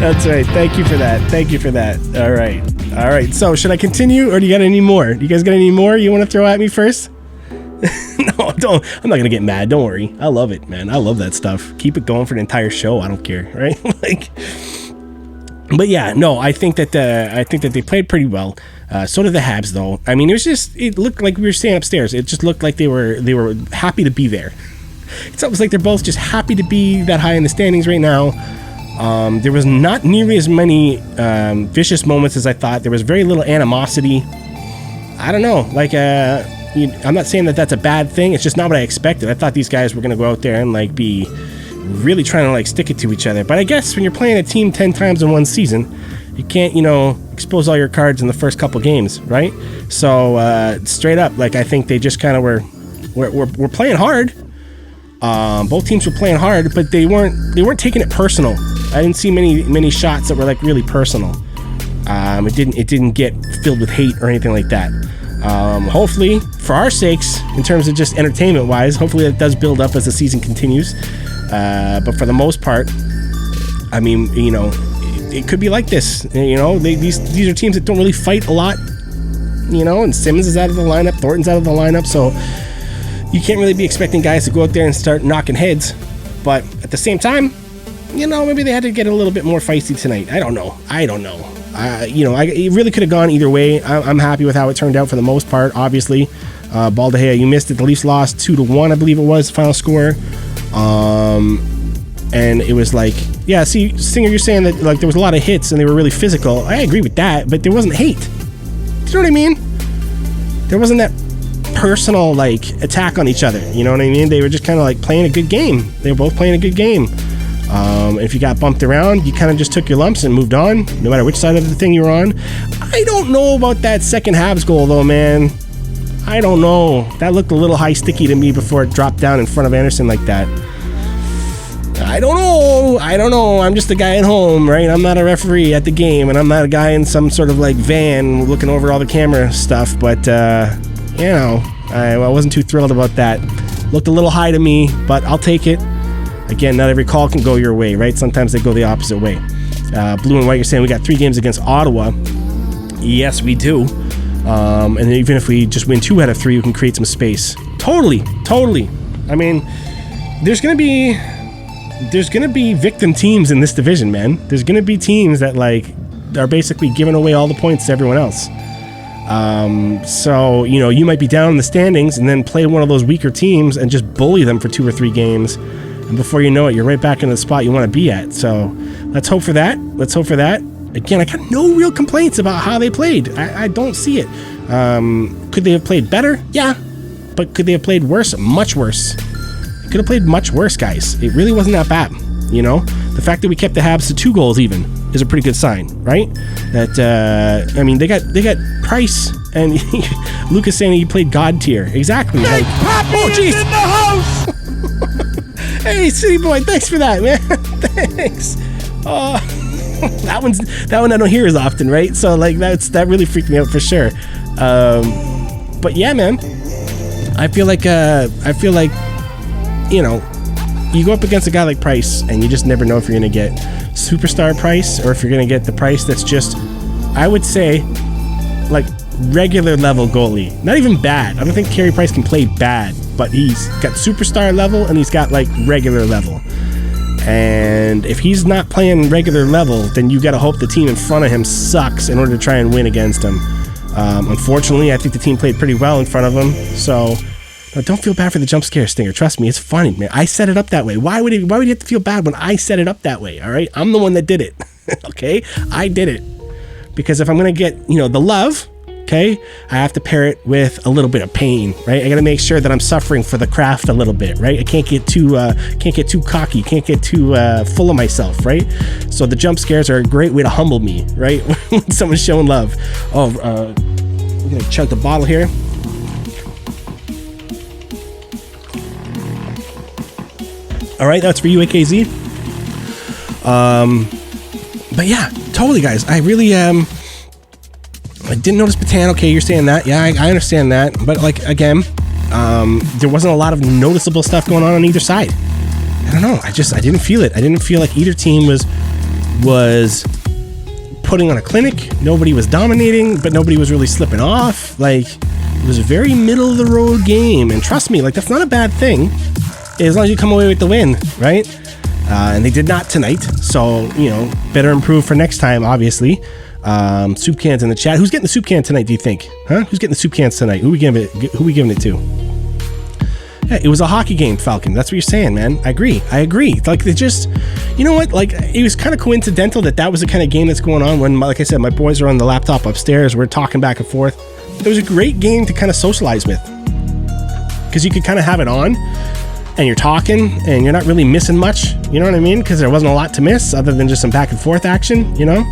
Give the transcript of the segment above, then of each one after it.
That's right. Thank you for that. All right. So should I continue, or do you got any more? You guys got any more you want to throw at me first? No, don't. I'm not gonna get mad. Don't worry. I love it, man. I love that stuff. Keep it going for the entire show. I don't care, right? But yeah, no. I think that they played pretty well. So did the Habs, though. I mean, it looked like we were staying upstairs. It just looked like they were happy to be there. It's almost like they're both just happy to be that high in the standings right now. There was not nearly as many vicious moments as I thought. There was very little animosity. I don't know. I'm not saying that that's a bad thing. It's just not what I expected. I thought these guys were going to go out there and be really trying to stick it to each other. But I guess when you're playing a team 10 times in one season, you can't, expose all your cards in the first couple games, right? So straight up, I think they just kind of were playing hard. Both teams were playing hard, but they weren't taking it personal. I didn't see many shots that were really personal. It didn't get filled with hate or anything like that. Hopefully, for our sakes, in terms of just entertainment wise, hopefully that does build up as the season continues. But for the most part, I mean, it could be like this. These are teams that don't really fight a lot. And Simmons is out of the lineup, Thornton's out of the lineup, so you can't really be expecting guys to go out there and start knocking heads. But at the same time, maybe they had to get a little bit more feisty tonight. I don't know. It really could have gone either way. I'm happy with how it turned out for the most part, obviously. Baldahea, you missed it. The Leafs lost 2-1, I believe it was, the final score. And it was Singer, you're saying that there was a lot of hits and they were really physical. I agree with that, but there wasn't hate. Do you know what I mean? There wasn't that personal attack on each other. You know what I mean? They were just kind of playing a good game. They were both playing a good game. If you got bumped around, you kind of just took your lumps and moved on, no matter which side of the thing you were on. I don't know about that second Habs goal, though, man. I don't know. That looked a little high sticky to me before it dropped down in front of Anderson like that. I don't know. I'm just a guy at home, right? I'm not a referee at the game, and I'm not a guy in some sort of van looking over all the camera stuff, but, I wasn't too thrilled about that. Looked a little high to me, but I'll take it. Again, not every call can go your way, right? Sometimes they go the opposite way. Blue and White, you're saying we got 3 games against Ottawa. Yes, we do. And even if we just win 2 out of 3, we can create some space. Totally. I mean, there's gonna be victim teams in this division, man. There's gonna be teams that are basically giving away all the points to everyone else. So you might be down in the standings and then play one of those weaker teams and just bully them for 2 or 3 games. And before you know it, you're right back in the spot you want to be at. So let's hope for that. Again, I got no real complaints about how they played. I don't see it. Could they have played better? Yeah. But could they have played worse? Much worse. They could have played much worse, guys. It really wasn't that bad. The fact that we kept the Habs to 2 goals even is a pretty good sign, right? That they got Price and Lucas saying he played God tier. Exactly. Big Pappy is in the house. Hey, City Boy, thanks for that, man. Thanks. That one I don't hear as often, right? So that really freaked me out for sure. But yeah, man, I feel like you go up against a guy like Price and you just never know if you're gonna get superstar Price or if you're gonna get the Price that's just, I would say, regular level goalie. Not even bad. I don't think Carey Price can play bad, but he's got superstar level and he's got regular level. And if he's not playing regular level, then you got to hope the team in front of him sucks in order to try and win against him. Unfortunately, I think the team played pretty well in front of him. So don't feel bad for the jump scare, Stinger. Trust me, it's funny, man. I set it up that way. Why would you have to feel bad when I set it up that way? All right, I'm the one that did it. Okay, I did it because if I'm gonna get the love. Okay, I have to pair it with a little bit of pain, right? I got to make sure that I'm suffering for the craft a little bit, right? I can't get too cocky, can't get too full of myself, right? So the jump scares are a great way to humble me, right? When someone's showing love. We're gonna chug the bottle here. All right, that's for you, AKZ. But yeah, totally, guys. I really I didn't notice Patan. Okay, you're saying that. Yeah, I understand that. But again, there wasn't a lot of noticeable stuff going on either side. I don't know. I didn't feel it. I didn't feel like either team was was putting on a clinic. Nobody was dominating, but nobody was really slipping off. Like, it was a very middle of the road game. And trust me, like, that's not a bad thing as long as you come away with the win, right? And they did not tonight. So, you know, better improve for next time, obviously. Soup cans in the chat. Who's getting the soup can tonight, do you think? Huh? Who's getting the soup cans tonight? Who we giving it to? Yeah, it was a hockey game, Falcon. That's what you're saying, man. I agree. Like, they just, you know what? Like, it was kind of coincidental that was the kind of game that's going on when, like I said, my boys are on the laptop upstairs. We're talking back and forth. It was a great game to kind of socialize with, because you could kind of have it on and you're talking and you're not really missing much. You know what I mean? Because there wasn't a lot to miss other than just some back and forth action, you know?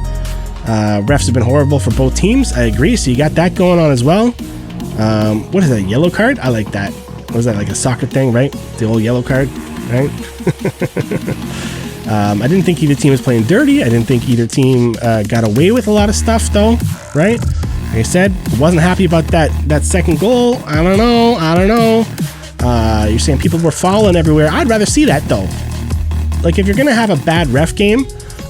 Refs have been horrible for both teams. I agree. So you got that going on as well. What is that? Yellow card? I like that. What was that, like a soccer thing, right? The old yellow card, right? I didn't think either team was playing dirty. I didn't think either team got away with a lot of stuff, though, right? Like I said, wasn't happy about that second goal. I don't know. You're saying people were falling everywhere. I'd rather see that, though. Like, if you're going to have a bad ref game,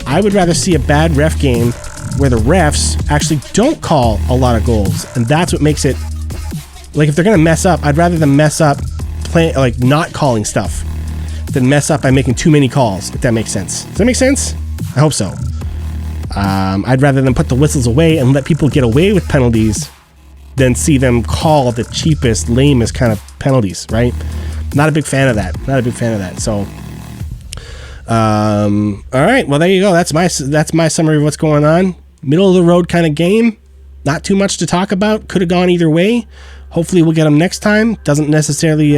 I would rather see a bad ref game where the refs actually don't call a lot of goals. And that's what makes it, like, if they're going to mess up, I'd rather them mess up like not calling stuff than mess up by making too many calls, if that makes sense. Does that make sense? I hope so. I'd rather them put the whistles away and let people get away with penalties than see them call the cheapest, lamest kind of penalties, right? Not a big fan of that. So, all right. Well, there you go. That's my summary of what's going on. Middle of the road kind of game. Not too much to talk about. Could have gone either way. Hopefully we'll get them next time. Doesn't necessarily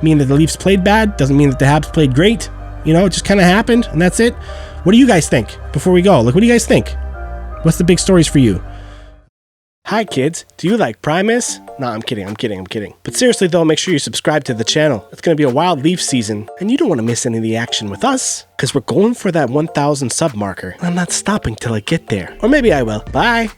mean that the Leafs played bad. Doesn't mean that the Habs played great. You know, it just kind of happened, and that's it. What do you guys think before we go? Like, what do you guys think? What's the big stories for you? Hi, kids. Do you like Primus? Nah, I'm kidding. But seriously, though, make sure you subscribe to the channel. It's going to be a wild Leaf season, and you don't want to miss any of the action with us, because we're going for that 1,000 sub marker. I'm not stopping till I get there. Or maybe I will. Bye.